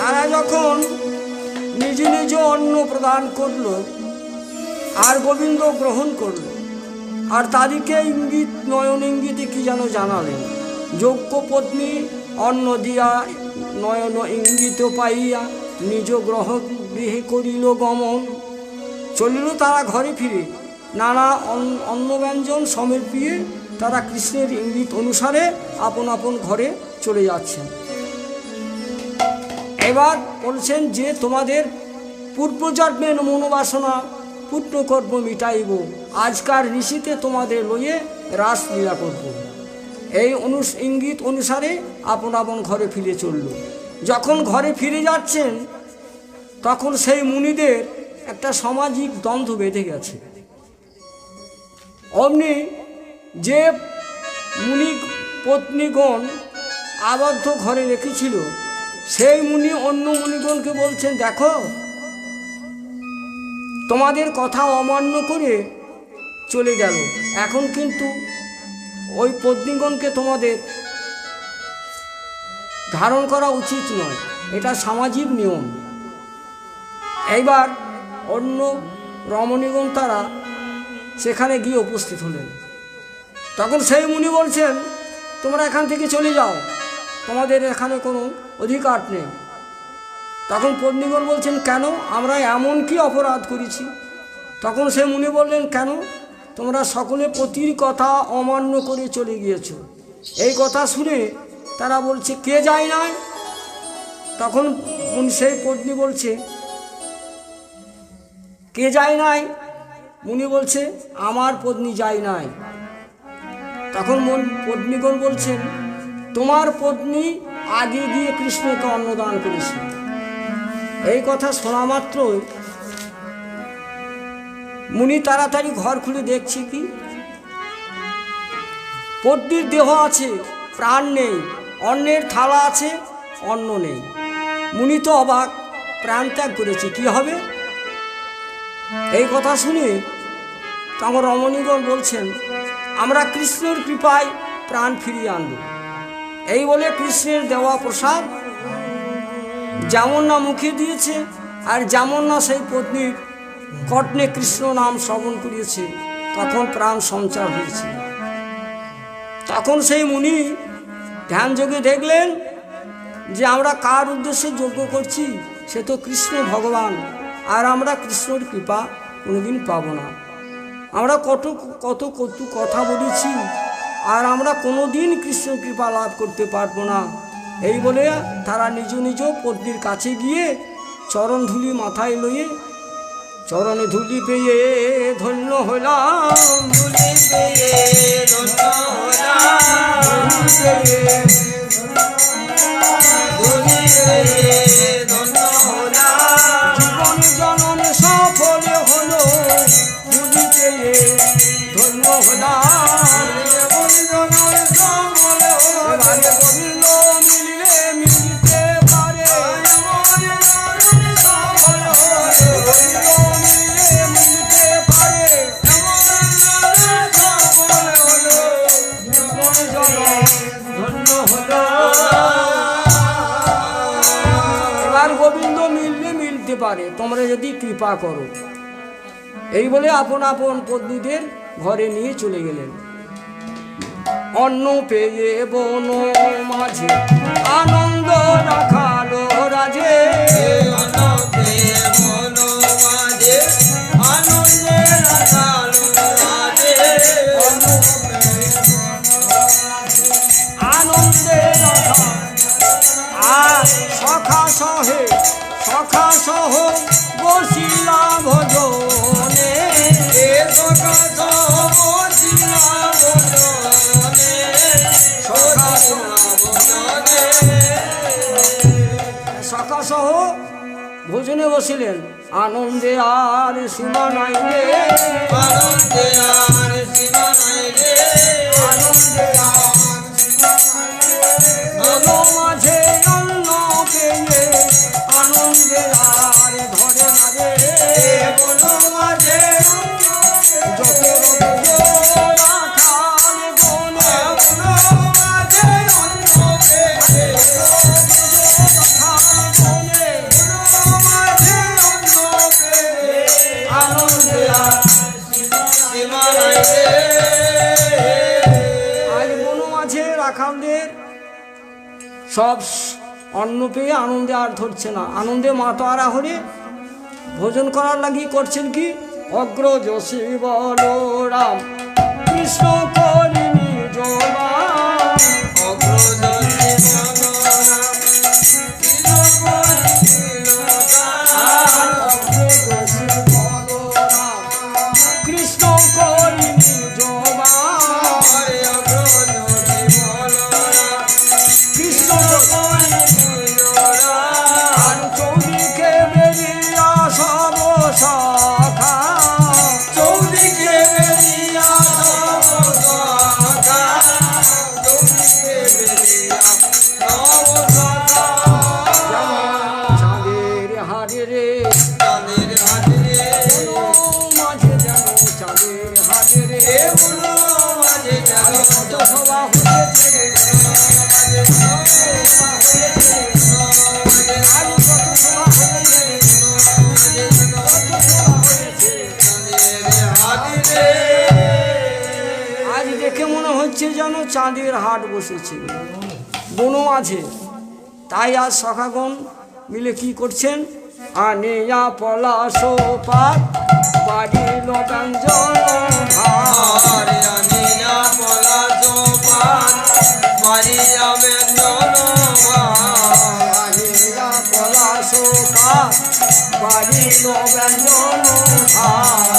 তারা যখন নিজ নিজ অন্ন প্রদান করল আর গোবিন্দ গ্রহণ করল, আর তাদেরকে ইঙ্গিত নয়ন ইঙ্গিতে কি যেন জানালেন, যোগ্য পত্নী অন্ন দিয়া নয়ন ইঙ্গিত পাইয়া নিজ গৃহে করিল গমন। চলিল তারা ঘরে ফিরে, নানা অন্নব্যঞ্জন সমর্পিয়ে তারা কৃষ্ণের ইঙ্গিত অনুসারে আপন আপন ঘরে চলে যাচ্ছেন। এবার বলছেন যে তোমাদের পূর্বজন্মের মনোবাসনা পুত্রকর্ম মিটাইব, আজকার ঋষিতে তোমাদের লইয়ে রাসলীলা করব। এই ইঙ্গিত অনুসারে আপন আপন ঘরে ফিরে চলল। যখন ঘরে ফিরে যাচ্ছেন তখন সেই মুনিদের একটা সামাজিক দ্বন্দ্ব বেঁধে গেছে। অমনি যে মুনি পত্নীগণ আবদ্ধ ঘরে রেখেছিল সেই মুনি অন্য মুনিগণকে বলছেন, দেখো তোমাদের কথা অমান্য করে চলে গেল, এখন কিন্তু ওই পত্নীগণকে তোমাদের ধারণ করা উচিত নয়, এটা সামাজিক নিয়ম। এইবার অন্য রমণীগণ তারা সেখানে গিয়ে উপস্থিত হলেন। তখন সেই মুনি বলছেন, তোমরা এখান থেকে চলে যাও, তোমাদের এখানে কোনো অধিকার নেই। তখন পত্নীগণ বলছেন, কেন, আমরা এমন কি অপরাধ করেছি? তখন সেই মুনি বললেন, কেন, তোমরা সকলে পতির কথা অমান্য করে চলে গিয়েছ। এই কথা শুনে তারা বলছে, কে যায় নাই? তখন সেই পত্নী বলছে, কে যায় নাই? মুনি বলছে, আমার পত্নী যায় নাই। তখন পত্নীগণ বলছেন, তোমার পত্নী আগে গিয়ে কৃষ্ণকে অন্নদান করেছে। এই কথা শোনা মাত্রই মুনি তাড়াতাড়ি ঘর খুলে দেখছে কি পত্নীর দেহ আছে, প্রাণ নেই, অন্নের থালা আছে, অন্ন নেই। মুনি তো অবাক, প্রাণ ত্যাগ করেছে, কি হবে? এই কথা শুনে তখন রমণীগণ বলছেন, আমরা কৃষ্ণের কৃপায় প্রাণ ফিরিয়ে আনব। এই বলে কৃষ্ণের দেওয়া প্রসাদ যেমন না মুখে দিয়েছে, আর যেমন না সেই পত্নীর কর্ণে কৃষ্ণ নাম শ্রবণ করিয়েছে, তখন প্রাণ সঞ্চার হয়েছে। তখন সেই মুনি ধ্যান যোগে দেখলেন যে আমরা কার উদ্দেশ্যে যজ্ঞ করছি, সে তো কৃষ্ণ ভগবান, আর আমরা কৃষ্ণের কৃপা কোনোদিন পাব না। আমরা কত কত কত কথা বলেছি, আর আমরা কোনোদিন কৃষ্ণের কৃপা লাভ করতে পারবো না। এই বলে তারা নিজ নিজ পত্নীর কাছে গিয়ে চরণ ধুলি মাথায় লইয়ে, চরণে ধুলি পেয়ে ধন্য হলাম, ধুলি পেয়ে ধন্য হলাম, ধুলি পেয়ে ধন্য হলাম, জীবন জনম সফল হলো, ধুলি পেয়ে ধন্য হলাম, জীবন জনম সফল হলো, বলল মিললে মিলতে পারে, গোবিন্দ মিললে মিলতে পারে, তোমরা যদি কৃপা করো। এই বলে আপন আপন পত্নীদের ঘরে নিয়ে চলে গেলেন। অন্ন পেয়ে বন মাঝে আনন্দ রাখালো রাজে, অন্ন পেয়ে বন মাঝে আনন্দ রাখালো রাজে, আনন্দে রাখা আর সখা সহে, সখা সহ বসিলা ভজনে, সখা সহ বসিলা ভজনে, সখা সহ ভজনে, সখা সহ ভোজনে বসিলেন। আনন্দে আর সীমা নাই রে, আনন্দে আর সীমা নাই রে, আনন্দে আর সীমা নাই রে, বলো মাঝে অন্ন পেয়ে আনন্দে আর ধরে না রে, বলো মাঝে যত রাখাল গনে, বলো মাঝে অন্ন পেয়ে রাখাল গনে, সব অন্ন পেয়ে আনন্দে আর ধরছে না, আনন্দে মাতোয়ারা হয়ে ভোজন করার লাগি করছেন কি, অগ্রজ শিব রাম কৃষ্ণ করি নিজ নাম, অগ্রজ কৃষ্ণ করি নিজ নাম, কৃষ্ণ আর চৌদিকে বেরিয়া সব সখা, চৌদিকে বেরিয়া সব সখা, চৌদিকে বেরিয়া সব সখা। চাঁদের হাড়ে রে চাঁদের হাটে রে, মাঝে যেন চাঁদের হাড়ে রে, এ বুড়ো মাঝে গেল কত সভা হয়েছে রে, মাঝে সভা হয়েছে, আর কত সভা হয়েছে রে, কত সভা হয়েছে। চাঁদের হাটে রে। আজ দেখে মনে হচ্ছে যেন চাঁদের হাট বসেছে বন মাঝে। তাই আজ সখাগণ মিলে কি করছেন, আনিয়া পলাশ পাত বাড়িল ব্যঞ্জন ভাত, আরে আনিয়া পলাশ পান, মারিয়া ব্যঞ্জন ভাত। আনিয়া পলাশ পাত বাড়িল ব্যঞ্জন ভাত,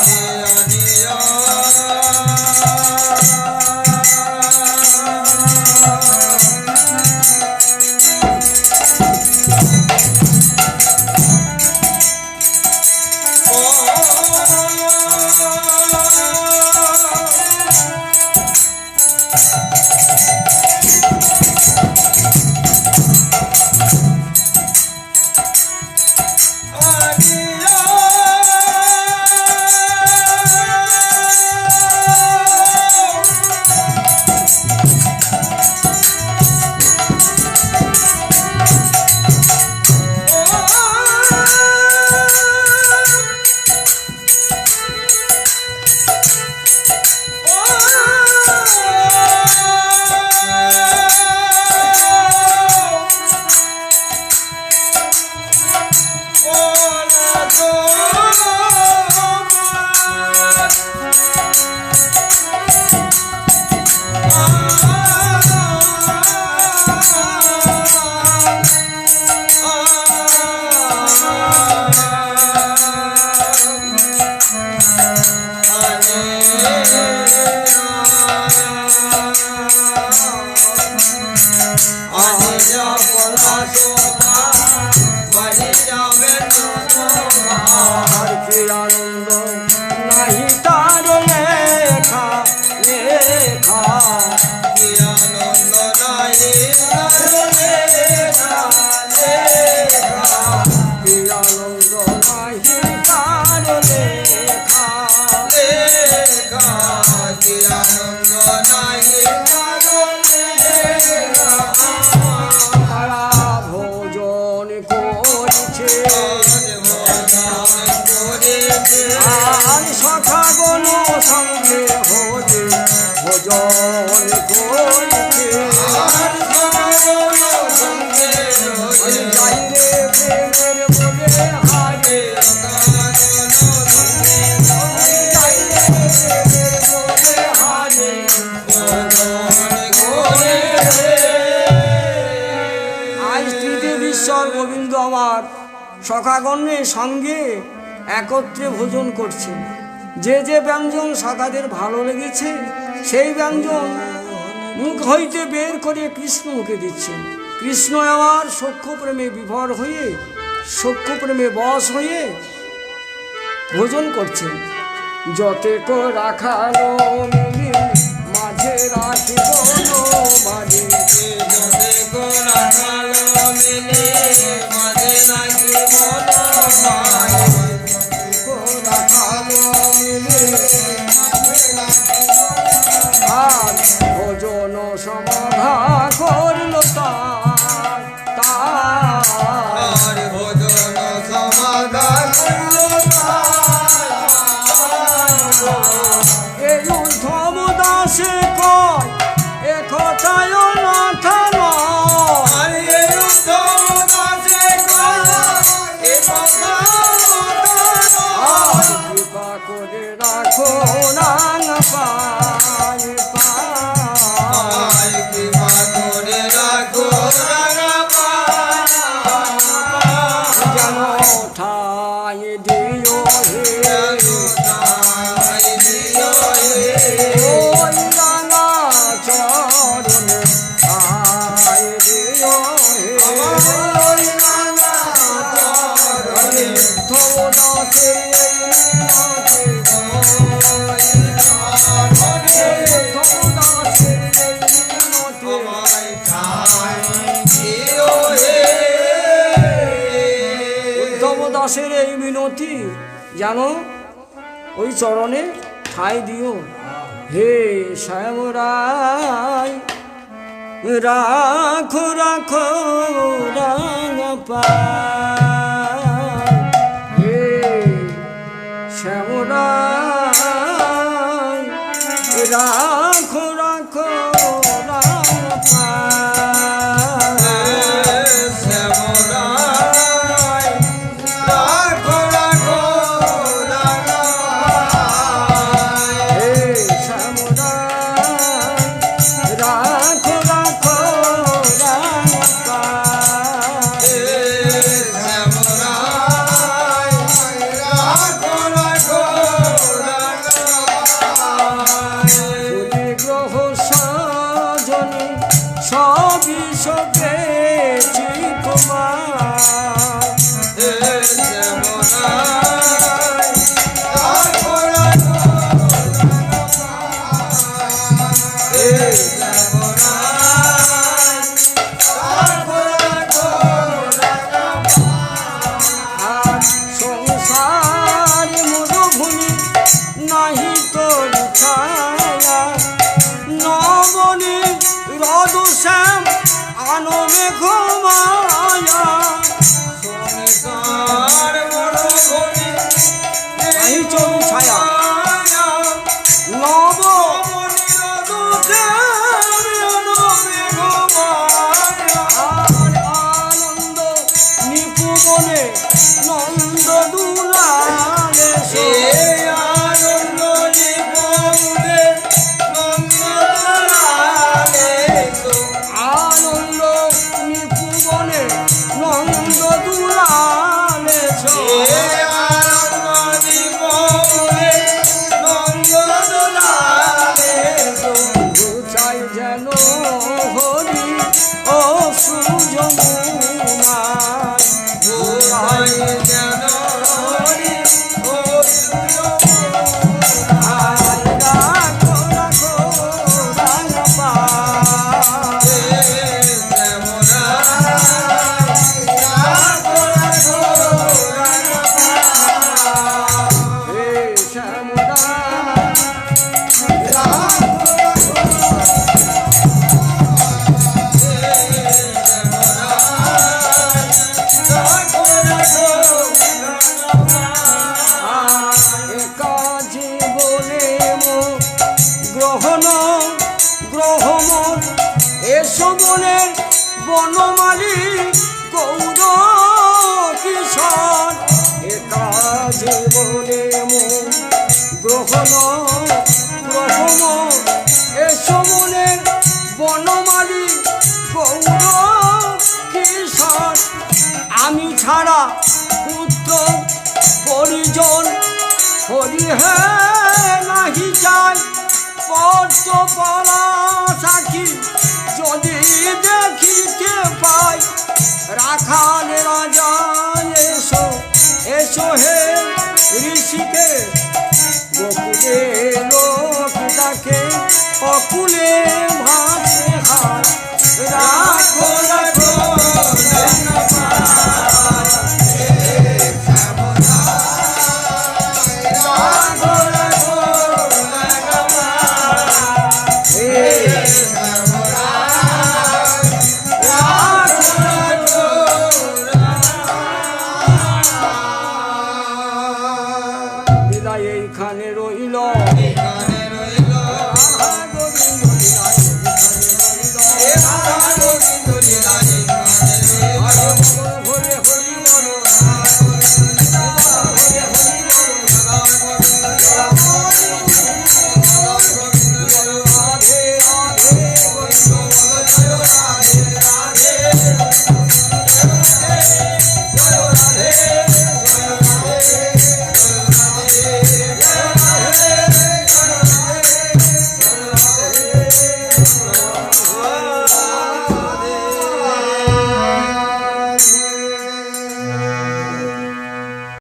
আর কি আনন্দ নাহি তার লেখা লেখা, কি আনন্দ নাই তার লেখা লেখা। কি আনন্দ নাহি তার লেখা, লেখা কি আনন্দ নাই তার লেখা। তারা ভোজন করেছে ভজন করেছে, আর সখাগণ সঙ্গে ভোজে ভোজন করেছে, আর সর্বজন সঙ্গে রোজে। যাই রে প্রেমের বলে হারে, যাই রে প্রেমের বলে হারে। আজ তৃতীয় ঈশ্বর গোবিন্দ আমার সখাগণের সঙ্গে একত্রে ভোজন করছেন। যে যে ব্যঞ্জন সখাদের ভালো লেগেছে সেই ব্যঞ্জন মুখ হইতে বের করে কৃষ্ণ মুখে দিচ্ছেন। কৃষ্ণ আমার সখ্যপ্রেমে বিভোর হয়ে সখ্যপ্রেমে বশ হয়ে ভোজন করছেন। যতে কো রাখালো মিলি মাঝে রাখিব মাঝে, কো রাখালো মিলি আর ভোজন সমাধা করল তার তার, এই উদ্ধব দাসে কয় এ কথায় না থানা, দাসের এই মিনতি, জানো ওই চরণে ঠাঁই দিও। হে শ্যামরায় রাখো রাখো রাঙা পায়, হে শ্যামরায় রাখো রাখো রাঙা পায়। শ্যামরায় রাখো রাখো রাঙা পায়। হে শ্যামরায় রাখো রাখো রাঙা পায়। শ্যামরায় রাখো রাখো রাঙা পায়। ফুলে গ্রহ সজনী সবই সপেছি তোমার, শ্যামরায় রাখো রাখো রাঙা পায়। শ্যামরায় রাখো রাখো রাঙা আর সংসার মরুভূমি নাহি তোর ছায়া, নবনী রদ শ্যাম আনো মেঘ মায়া। সংসার মরুভূমি নাহি তোর ছায়া নব আর আনন্দ নিপুবনে নন্দ দুলালে সে। আনন্দ নিপুবনে নন্দ দুলালে সে। চাই যেন হরি ও সুযমুনায়, আর রাখো রাখো রাঙা পায়। হে শ্যামরায় একা জীবনে গ্রহণ গ্রহণ এসবনের বনমালী গৌর কিশোর। একা জীবনে গ্রহণ গ্রহণ এসবনের বনমালী গৌর কিশোর। আমি ছাড়া পুত্র পরিজন হরি হে নাহি চাই, পদ্ম পলা সাক্ষী যদি দেখিতে পাই। রাখাল রাজা